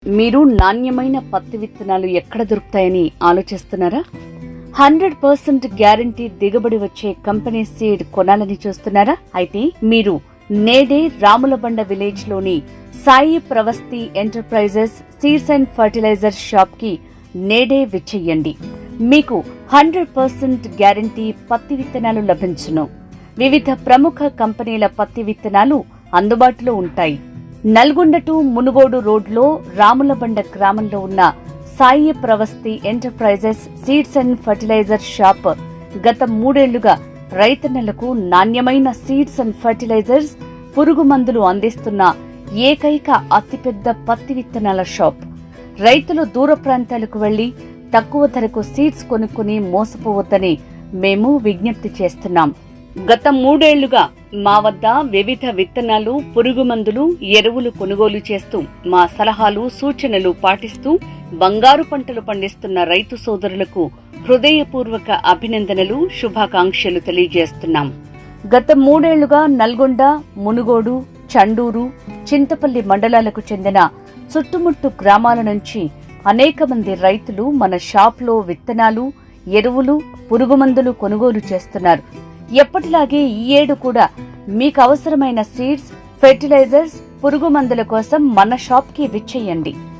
మీరు నాణ్యమైన పత్తి విత్తనాలు ఎక్కడ దొరుకుతాయని ఆలోచిస్తున్నారా? 100% గ్యారంటీ దిగుబడి వచ్చే కంపెనీ సీడ్ కొనాలని చూస్తున్నారా? అయితే మీరు నేడే రాములబండ విలేజ్ లోని Sai Pravasti enterprises seeds and fertiliser shop కి నేడే విచ్చేయండి. మీకు 100% గ్యారంటీ పత్తి విత్తనాలు లభించును. వివిధ ప్రముఖ కంపెనీల పత్తి విత్తనాలు అందుబాటులో ఉంటాయి. నల్గొండ టు మునుగోడు రోడ్లో రాములబండ గ్రామంలో ఉన్న Sai Pravasti enterprises seeds and fertiliser shop గత 3 ఏళ్లుగా రైతన్నలకు నాణ్యమైన సీడ్స్ అండ్ ఫర్టిలైజర్స్, పురుగు మందులు అందిస్తున్న ఏకైక అతిపెద్ద పత్తి విత్తనాల షాప్. రైతులు దూర ప్రాంతాలకు వెళ్లి తక్కువ ధరకు సీడ్స్ కొనుక్కుని మోసపోవద్దని మేము విజ్ఞప్తి చేస్తున్నాం. గత 3 ఏళ్లుగా మా వద్ద వివిధ విత్తనాలు, పురుగు మందులు, ఎరువులు కొనుగోలు చేస్తూ మా సలహాలు, సూచనలు పాటిస్తూ బంగారు పంటలు పండిస్తున్న రైతు సోదరులకు హృదయపూర్వక అభినందనలు, శుభాకాంక్షలు తెలియజేస్తున్నాం. గత 3 ఏళ్లుగా నల్గొండ, మునుగోడు, చండూరు, చింతపల్లి మండలాలకు చెందిన చుట్టుముట్టు గ్రామాల నుంచి అనేక మంది రైతులు మన షాప్లో విత్తనాలు, ఎరువులు, పురుగు మందులు కొనుగోలు చేస్తున్నారు. ఎప్పటిలాగే ఈ ఏడు కూడా మీకు అవసరమైన సీడ్స్, ఫెర్టిలైజర్స్, పురుగు మందుల కోసం మన షాప్ కి విచ్చేయండి.